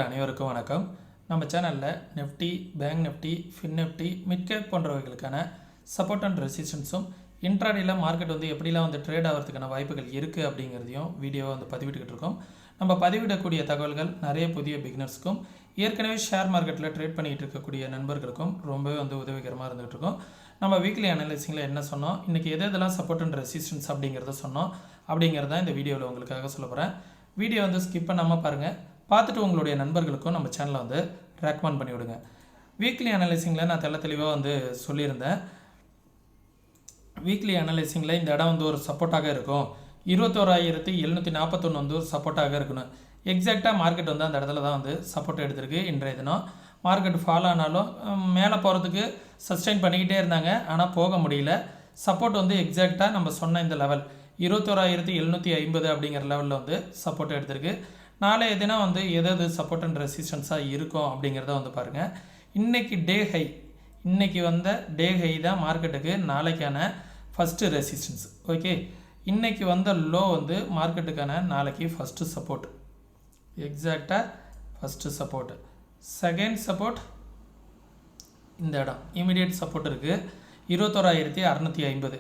அனைவருக்கும் வணக்கம். நம்ம சேனலில் Nifty, bank Nifty, fin Nifty, mid cap போன்றவைகளுக்கான சப்போர்ட் அண்ட் ரெசிஸ்டன்ஸும் இன்ட்ராடேல மார்க்கெட் எப்படிலாம் ட்ரேட் ஆகிறதுக்கான வாய்ப்புகள் இருக்குது அப்படிங்கிறதையும் வீடியோவை பதிவிட்டுக்கிட்டு இருக்கோம். நம்ம பதிவிடக்கூடிய தகவல்கள் நிறைய புதிய பிகினர்ஸ்க்கும் ஏற்கனவே ஷேர் மார்க்கெட்டில் ட்ரேட் பண்ணிகிட்டு இருக்கக்கூடிய நண்பர்களுக்கும் ரொம்பவே உதவிகரமாக இருந்துகிட்டு இருக்கோம். நம்ம வீக்லி அனலைசிங்கில் என்ன சொன்னோம், இன்றைக்கி எதெல்லாம் சப்போர்ட் அண்ட் ரெசிஸ்டன்ஸ் அப்படிங்கிறத சொன்னோம். அப்படிங்கிறத இந்த வீடியோவில் உங்களுக்காக சொல்ல போகிறேன். வீடியோ ஸ்கிப் பண்ணாமல் பாருங்கள். பார்த்துட்டு உங்களுடைய நண்பர்களுக்கும் நம்ம சேனலை ரெக்கமெண்ட் பண்ணி விடுங்க. வீக்லி அனலைசிங்கில் நான் தெளிவாக சொல்லியிருந்தேன். வீக்லி அனலைசிங்கில் இந்த இடம் ஒரு சப்போர்ட்டாக இருக்கும். 21,741 ஒரு சப்போர்ட்டாக இருக்கணும். எக்ஸாக்டாக மார்க்கெட் அந்த இடத்துல தான் சப்போர்ட் எடுத்திருக்கு. இன்றைய தினம் மார்க்கெட் ஃபால் ஆனாலும் மேலே போகிறதுக்கு சஸ்டெயின் பண்ணிக்கிட்டே இருந்தாங்க. ஆனால் போக முடியல. சப்போர்ட் எக்ஸாக்டாக நம்ம சொன்ன இந்த லெவல் 21,750 அப்படிங்கிற லெவலில் சப்போர்ட் எடுத்திருக்கு. நாளைய தினம் எதாவது சப்போர்ட் அண்ட் ரெசிஸ்டன்ஸாக இருக்கும் அப்படிங்கிறத பாருங்கள். இன்றைக்கி டே ஹை, இன்றைக்கி டே ஹை தான் மார்க்கெட்டுக்கு நாளைக்கான ஃபஸ்ட்டு ரெசிஸ்டன்ஸ். ஓகே, இன்றைக்கி லோ மார்க்கெட்டுக்கான நாளைக்கு ஃபஸ்ட்டு சப்போர்ட். எக்ஸாக்டாக ஃபஸ்ட்டு சப்போர்ட். செகண்ட் சப்போர்ட் இந்த இடம் இமீடியட் சப்போர்ட் இருக்குது 21,650.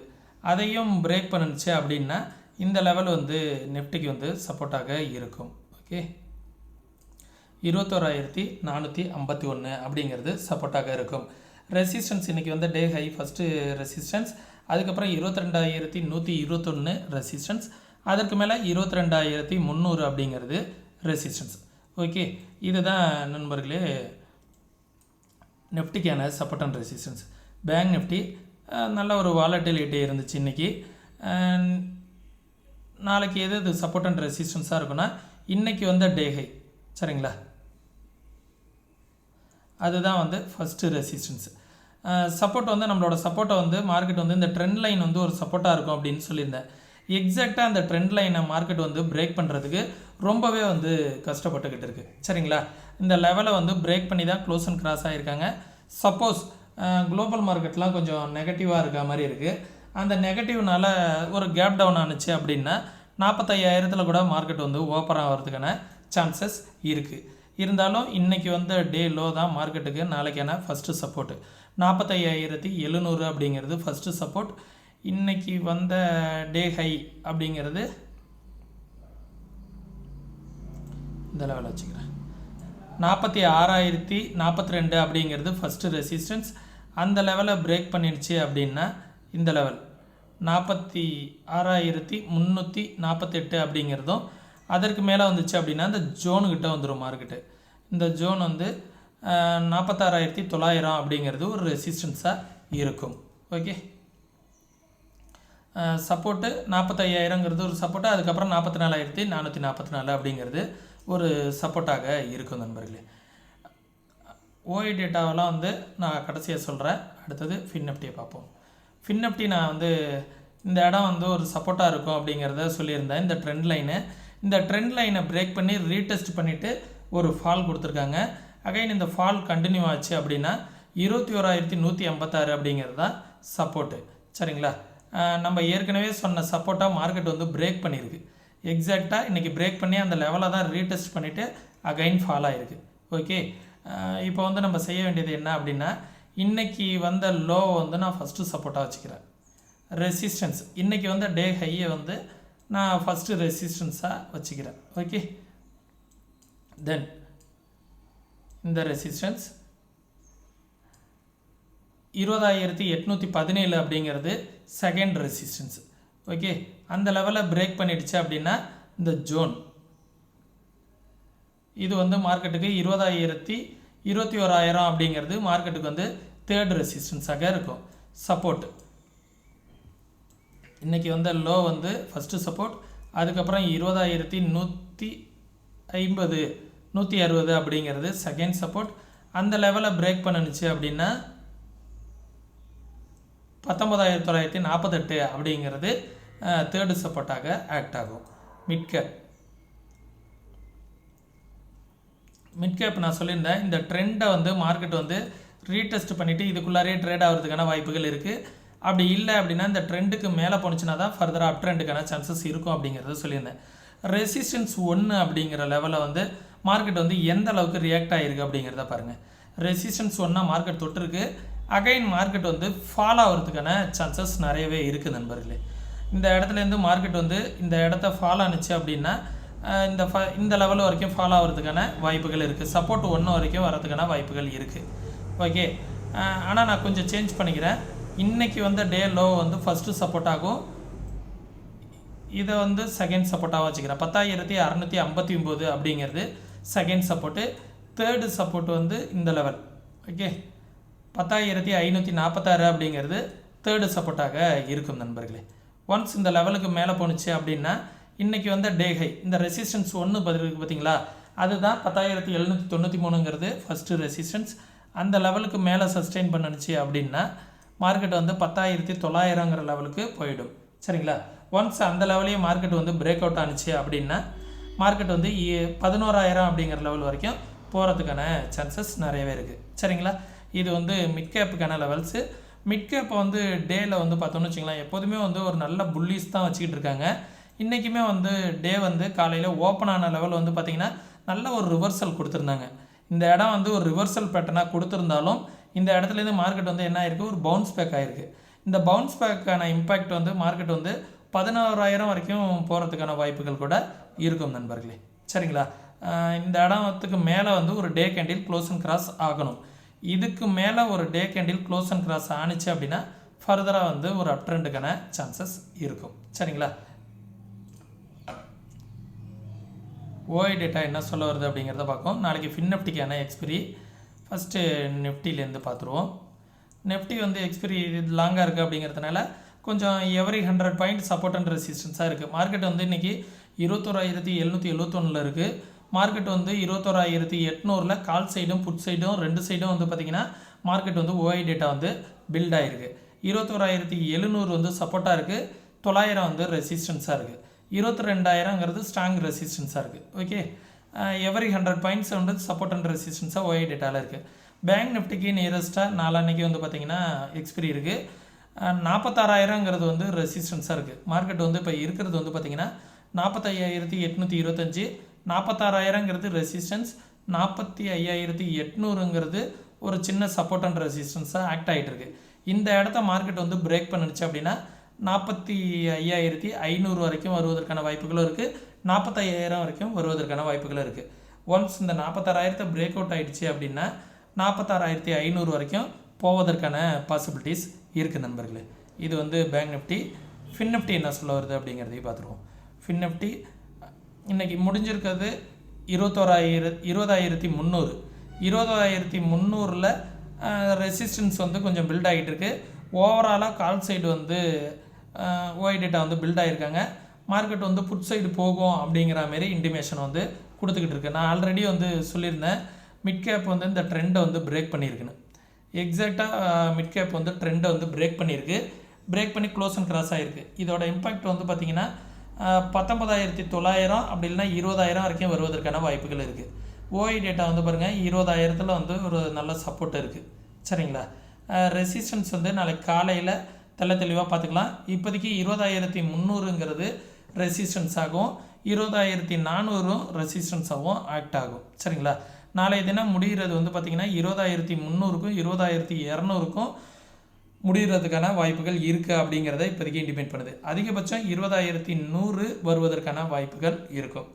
அதையும் பிரேக் பண்ணுச்சு அப்படின்னா இந்த லெவல் நிஃப்டிக்கு சப்போர்ட்டாக இருக்கும். ஓகே, 21,451 அப்படிங்கிறது சப்போர்ட்டாக இருக்கும். ரெசிஸ்டன்ஸ் இன்றைக்கி டே ஹை ஃபஸ்ட்டு ரெசிஸ்டன்ஸ், அதுக்கப்புறம் 22,121 ரெசிஸ்டன்ஸ், அதற்கு மேலே 22,300 அப்படிங்கிறது ரெசிஸ்டன்ஸ். ஓகே, இதுதான் நண்பர்களே நிஃப்டிக்கான support and resistance. Bank Nifty நல்ல ஒரு வாலட்டிலிட்டி இருந்துச்சு இன்றைக்கி. நாளைக்கு எது சப்போர்ட் அண்ட் ரெசிஸ்டன்ஸாக இருக்குன்னா இன்றைக்கி டே ஹை, சரிங்களா, அதுதான் ஃபஸ்ட்டு ரெசிஸ்டன்ஸ். சப்போர்ட் நம்மளோட சப்போர்ட்டை மார்க்கெட் இந்த ட்ரெண்ட் லைன் ஒரு சப்போர்ட்டாக இருக்கும் அப்படின்னு சொல்லியிருந்தேன். எக்ஸாக்டாக அந்த ட்ரெண்ட் லைனை மார்க்கெட் பிரேக் பண்ணுறதுக்கு ரொம்பவே கஷ்டப்பட்டுக்கிட்டு இருக்குது, சரிங்களா. இந்த லெவலை பிரேக் பண்ணி தான் க்ளோஸ் அண்ட் கிராஸ் ஆகியிருக்காங்க. சப்போஸ் குளோபல் மார்க்கெட்லாம் கொஞ்சம் நெகட்டிவாக இருக்க மாதிரி இருக்குது. அந்த நெகட்டிவ்னால ஒரு கேப் டவுன் ஆணுச்சு அப்படின்னா 45,000 கூட மார்க்கெட் ஓப்பன் ஆகிறதுக்கான சான்சஸ் இருக்குது. இருந்தாலும் இன்றைக்கி டே லோ தான் மார்க்கெட்டுக்கு நாளைக்கான ஃபஸ்ட்டு சப்போர்ட்டு. 45,700 அப்படிங்கிறது ஃபஸ்ட்டு சப்போர்ட். இன்றைக்கி டே ஹை அப்படிங்கிறது இந்த லெவலில் வச்சுக்கிறேன். 46,042 அப்படிங்கிறது ஃபஸ்ட்டு ரெசிஸ்டன்ஸ். அந்த லெவலை பிரேக் பண்ணிடுச்சு அப்படின்னா இந்த லெவல் 46,348 அப்படிங்கிறதும், அதற்கு மேலே வந்துச்சு அப்படின்னா இந்த ஜோனுக்கிட்ட வந்துடும் மார்க்கெட்டு. இந்த ஜோன் 46,900 அப்படிங்கிறது ஒரு ரெசிஸ்டன்ஸாக இருக்கும். ஓகே, சப்போர்ட்டு 45,000ங்கிறது ஒரு சப்போர்ட்டு, அதுக்கப்புறம் 44,444 அப்படிங்கிறது ஒரு சப்போர்ட்டாக இருக்கும் நண்பர்களே. ஓஐ டேட்டாவெல்லாம் நான் கடைசியாக சொல்கிறேன். அடுத்தது ஃபின் நிஃப்டியை பார்ப்போம். ஃபின் நிஃப்டி நான் இந்த இடம் ஒரு சப்போர்ட்டாக இருக்கும் அப்படிங்கிறத சொல்லியிருந்தேன். இந்த ட்ரெண்ட் லைனை பிரேக் பண்ணி ரீடெஸ்ட் பண்ணிவிட்டு ஒரு ஃபால் கொடுத்துருக்காங்க. அகைன் இந்த ஃபால் கண்டினியூ ஆச்சு அப்படின்னா 21,156 அப்படிங்கிறது தான் சப்போர்ட்டு, சரிங்களா. நம்ம ஏற்கனவே சொன்ன சப்போர்ட்டாக மார்க்கெட் பிரேக் பண்ணியிருக்கு. எக்ஸாக்டாக இன்றைக்கி பிரேக் பண்ணி அந்த லெவலை தான் ரீடெஸ்ட் பண்ணிவிட்டு அகைன் ஃபால் ஆகிருக்கு. ஓகே, இப்போ நம்ம செய்ய வேண்டியது என்ன அப்படின்னா இன்றைக்கி லோ நான் ஃபஸ்ட்டு சப்போர்ட்டாக வச்சுக்கிறேன். ரெசிஸ்டன்ஸ் இன்றைக்கி டே ஹையை நான் ஃபஸ்ட்டு ரெசிஸ்டன்ஸாக வச்சுக்கிறேன். ஓகே, தென் இந்த ரெசிஸ்டன்ஸ் 20,817 அப்படிங்கிறது செகண்ட் ரெசிஸ்டன்ஸ். ஓகே, அந்த லெவலை பிரேக் பண்ணிடுச்சு அப்படின்னா இந்த ஜோன் இது மார்க்கெட்டுக்கு 21,000 அப்படிங்கிறது மார்க்கெட்டுக்கு தேர்ட் ரெசிஸ்டன்ஸாக இருக்கும். சப்போர்ட் இன்றைக்கி லோ ஃபஸ்ட்டு சப்போர்ட், அதுக்கப்புறம் 20,150 160 அப்படிங்கிறது செகண்ட் சப்போர்ட். அந்த லெவலை பிரேக் பண்ணிச்சு அப்படின்னா 19,948 அப்படிங்கிறது தேர்டு சப்போர்ட்டாக ஆக்ட் ஆகும். மிட்கேப் நான் சொல்லியிருந்தேன். இந்த ட்ரெண்டை மார்க்கெட் ரீடெஸ்ட் பண்ணிவிட்டு இதுக்குள்ளாரே ட்ரேட் ஆகிறதுக்கான வாய்ப்புகள் இருக்குது. அப்படி இல்லை அப்படின்னா இந்த ட்ரெண்டுக்கு மேலே போணுச்சுன்னா தான் ஃபர்தராக அப் ட்ரெண்டுக்கான சான்சஸ் இருக்கும் அப்படிங்கிறத சொல்லியிருந்தேன். ரெசிஸ்டன்ஸ் 1 அப்படிங்கிற லெவலை மார்க்கெட் வந்து எந்த அளவுக்கு ரியாக்ட் ஆகிருக்கு அப்படிங்கிறத பாருங்கள். ரெசிஸ்டன்ஸ் ஒன்றா மார்க்கெட் தொட்டிருக்கு. அகைன் மார்க்கெட் வந்து ஃபால் ஆகிறதுக்கான சான்சஸ் நிறையவே இருக்குது நண்பர்களே. இந்த இடத்துலேருந்து மார்க்கெட் வந்து இந்த இடத்த ஃபால் ஆனிச்சு அப்படின்னா இந்த லெவல் வரைக்கும் ஃபால் ஆகிறதுக்கான வாய்ப்புகள் இருக்குது. சப்போர்ட் 1 வரைக்கும் வரதுக்கான வாய்ப்புகள் இருக்குது. ஓகே, ஆனால் நான் கொஞ்சம் சேஞ்ச் பண்ணிக்கிறேன். இன்றைக்கி வந்து டே லோ வந்து ஃபஸ்ட்டு சப்போர்ட் ஆகும். இதை வந்து செகண்ட் சப்போர்ட்டாக வச்சுக்கிறேன். 10,659 அப்படிங்கிறது செகண்ட் சப்போர்ட்டு. தேர்டு சப்போர்ட் வந்து இந்த லெவல். ஓகே, 10,546 அப்படிங்கிறது தேர்டு சப்போர்ட்டாக இருக்கும் நண்பர்களே. ஒன்ஸ் இந்த லெவலுக்கு மேலே போணுச்சு அப்படின்னா இன்றைக்கி வந்து டே ஹை, இந்த ரெசிஸ்டன்ஸ் 1 பதிலுக்கு பார்த்தீங்களா, அதுதான் 10,793ங்கிறது ஃபஸ்ட்டு ரெசிஸ்டன்ஸ். அந்த லெவலுக்கு மேலே சஸ்டெயின் பண்ணுச்சு அப்படின்னா மார்க்கெட் வந்து 10,900ங்கிற லெவலுக்கு போயிடும். சரிங்களா? ஒன்ஸ் அந்த லெவலையும் மார்க்கெட் வந்து பிரேக் அவுட் ஆனிச்சு அப்படின்னா மார்க்கெட் வந்து 11,000 அப்படிங்கிற லெவல் வரைக்கும் போகிறதுக்கான சான்சஸ் நிறையவே இருக்குது. சரிங்களா? இது வந்து மிட் கேப்புக்கான லெவல்ஸு. மிட் கேப்பை வந்து டேயில் வந்து பார்த்தோன்னு வச்சுங்களேன், எப்போதுமே வந்து ஒரு நல்ல புல்லிஸ் தான் வச்சுக்கிட்டு இருக்காங்க. இன்றைக்குமே வந்து டே வந்து காலையில் ஓப்பன் ஆன லெவல் வந்து பார்த்திங்கன்னா நல்ல ஒரு ரிவர்சல் கொடுத்துருந்தாங்க. இந்த இடம் வந்து ஒரு ரிவர்சல் பேட்டர்னாக கொடுத்துருந்தாலும் இந்த இடத்துலேருந்து மார்க்கெட் வந்து என்ன ஆயிருக்கு, ஒரு பவுன்ஸ் பேக் ஆகிருக்கு. இந்த பவுன்ஸ் பேக்கான இம்பேக்ட் வந்து மார்க்கெட் வந்து 11,000 வரைக்கும் போகிறதுக்கான வாய்ப்புகள் கூட இருக்கும் நண்பர்களே. சரிங்களா? இந்த இடத்துக்கு மேலே வந்து ஒரு day candle close and cross ஆகணும். இதுக்கு மேலே ஒரு day candle close and cross ஆனிச்சு அப்படின்னா ஃபர்தராக வந்து ஒரு அப் ட்ரெண்டுக்கான சான்சஸ் இருக்கும். சரிங்களா? ஓஐ டேட்டா என்ன சொல்ல வருது அப்படிங்கிறத பார்ப்போம். நாளைக்கு ஃபின்னிஃப்டிக்கான எக்ஸ்பிரி. ஃபஸ்ட்டு நிஃப்டிலேருந்து பார்த்துருவோம். நிஃப்டி வந்து எக்ஸ்பிரி லாங்காக இருக்குது அப்படிங்கிறதுனால கொஞ்சம் எவரி 100 பாயிண்ட் சப்போர்ட் அண்ட் ரெசிஸ்டன்ஸாக இருக்குது. மார்க்கெட் வந்து இன்றைக்கி 21,771 இருக்குது. மார்க்கெட் வந்து 21,800 கால் சைடும் புட் சைடும் 2 சைடும் வந்து பார்த்திங்கன்னா மார்க்கெட் வந்து ஓஐ டேட்டா வந்து பில்ட் ஆகிருக்கு. 21,700 வந்து சப்போர்ட்டாக இருக்குது, 900 வந்து ரெசிஸ்டன்ஸாக இருக்குது, 22,000ங்கிறது ஸ்ட்ராங் ரெசிஸ்டன்ஸாக இருக்குது. ஓகே, எவரி 100 பாயிண்ட்ஸ் வந்து சப்போர்ட் அண்ட் ரெசிஸ்டன்ஸாக ஓஐ டேட்டாவில் இருக்குது. பேங்க் நிஃப்டிக்கு நியரஸ்ட்டாக நாளான்னைக்கு வந்து பார்த்திங்கன்னா எக்ஸ்பிரி இருக்குது. 46,000ங்கிறது வந்து ரெசிஸ்டன்ஸாக இருக்குது. மார்க்கெட் வந்து இப்போ இருக்கிறது வந்து பார்த்திங்கன்னா 45,825, 46,000ங்கிறது ரெசிஸ்டன்ஸ், 45,800ங்கிறது ஒரு சின்ன சப்போர்ட் அண்ட் ரெசிஸ்டன்ஸாக ஆக்ட் ஆகிட்டு இருக்குது. இந்த இடத்த மார்க்கெட் வந்து பிரேக் பண்ணுச்சு அப்படின்னா 45,500 வரைக்கும் வருவதற்கான வாய்ப்புகளும் இருக்குது, 45,000 வரைக்கும் வருவதற்கான வாய்ப்புகளும் இருக்குது. ஒன்ஸ் இந்த 46,000 பிரேக் அவுட் ஆகிடுச்சு அப்படின்னா 46,500 வரைக்கும் போவதற்கான பாசிபிலிட்டிஸ் இருக்குது நண்பர்களே. இது வந்து பேங்க் நிஃப்டி. ஃபின் நிஃப்டி என்ன சொல்ல வருது அப்படிங்கிறதையும் பார்த்துருவோம். ஃபின் நிஃப்டி இன்றைக்கி முடிஞ்சிருக்கிறது 20,300. 20,300 ரெசிஸ்டன்ஸ் வந்து கொஞ்சம் பில்ட் ஆகிட்டு இருக்குது. ஓவராலாக கால் சைடு வந்து ஓஐ டேட்டா வந்து பில்ட் ஆகிருக்காங்க. மார்க்கெட் வந்து புட் சைடு போகும் அப்படிங்கிற மாரி இன்டிமேஷன் வந்து கொடுத்துக்கிட்டு இருக்கு. நான் ஆல்ரெடி வந்து சொல்லியிருந்தேன் மிட் கேப் வந்து இந்த ட்ரெண்டை வந்து பிரேக் பண்ணியிருக்குன்னு. எக்ஸாக்டாக மிட் கேப் வந்து ட்ரெண்டை வந்து பிரேக் பண்ணியிருக்கு. பிரேக் பண்ணி க்ளோஸ் அண்ட் கிராஸ் ஆகிருக்கு. இதோட இம்பேக்ட் வந்து பார்த்திங்கன்னா 19,900 அப்படி இல்லைனா 20,000 வரைக்கும் வருவதற்கான வாய்ப்புகள் இருக்குது. ஓஐ டேட்டா வந்து பாருங்கள் 20,000 வந்து ஒரு நல்ல சப்போர்ட் இருக்குது. சரிங்களா? ரெசிஸ்டன்ஸ் வந்து நாளைக்கு காலையில் தெளிவாக பார்த்துக்கலாம். இப்போதைக்கு 20,300ங்கிறது ரெசிஸ்டன்ஸ் ஆகும், 20,400 ரெசிஸ்டன்ஸாகவும் ஆக்ட் ஆகும். சரிங்களா? நாளைய தினம் முடிகிறது வந்து பார்த்திங்கன்னா 20,300க்கும் 20,200க்கும் முடிகிறதுக்கான வாய்ப்புகள் இருக்குது அப்படிங்கிறத இப்போதைக்கு இண்டிபெண்ட் பண்ணுது. அதிகபட்சம் 20,100 வருவதற்கான வாய்ப்புகள் இருக்கும்.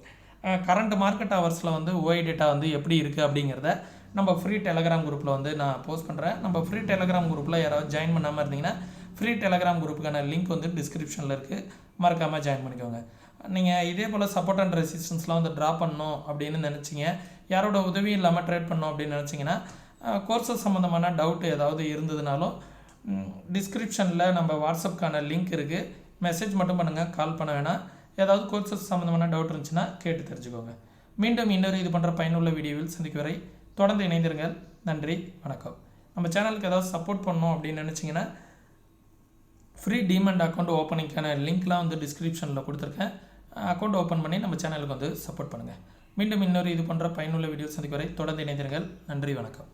கரண்ட் மார்க்கெட் ஹவர்ஸில் வந்து ஓஐ டேட்டா வந்து எப்படி இருக்குது அப்படிங்கிறத நம்ம ஃப்ரீ டெலகிராம் குரூப்பில் வந்து நான் போஸ்ட் பண்ணுறேன். நம்ம ஃப்ரீ டெலகிராம் குரூப்பில் யாராவது ஜாயின் பண்ணாமல் இருந்தீங்கன்னா ஃப்ரீ டெலகிராம் குரூப்புக்கான லிங்க் வந்து டிஸ்கிரிப்ஷனில் இருக்குது, மறக்காமல் ஜாயின் பண்ணிக்கோங்க. நீங்கள் இதே போல் சப்போர்ட் அண்ட் ரெசிஸ்டன்ஸ்லாம் வந்து ட்ரா பண்ணணும் அப்படின்னு நினச்சிங்க, யாரோட உதவியும் இல்லாமல் ட்ரேட் பண்ணணும் அப்படின்னு நினச்சிங்கன்னா, கோர்சஸ் சம்மந்தமான டவுட் ஏதாவது இருந்ததுனாலும் டிஸ்கிரிப்ஷனில் நம்ம வாட்ஸ்அப்க்கான லிங்க் இருக்குது, மெசேஜ் மட்டும் பண்ணுங்கள், கால் பண்ண வேணாம். ஏதாவது கோர்சஸ் சம்மந்தமான டவுட் இருந்துச்சுன்னா கேட்டு தெரிஞ்சுக்கோங்க. மீண்டும் இன்னொரு இது பண்ணுற பயனுள்ள வீடியோவில் சந்திக்கும் வரை தொடர்ந்து இணைந்திருங்கள். நன்றி, வணக்கம். நம்ம சேனலுக்கு ஏதாவது சப்போர்ட் பண்ணணும் அப்படின்னு நினச்சிங்கன்னா ஃப்ரீ டீமண்ட் அக்கௌண்ட் ஓப்பனிங்கான லிங்க்லாம் வந்து டிஸ்கிரிப்ஷனில் கொடுத்துருக்கேன். அக்கௌண்ட் ஓப்பன் பண்ணி நம்ம சேனலுக்கு வந்து சப்போர்ட் பண்ணுங்கள். மீண்டும் இன்னொரு இது பண்ணுற பயனுள்ள வீடியோ சந்திக்கும் வரை தொடர்ந்து இணைந்திருங்கள். நன்றி, வணக்கம்.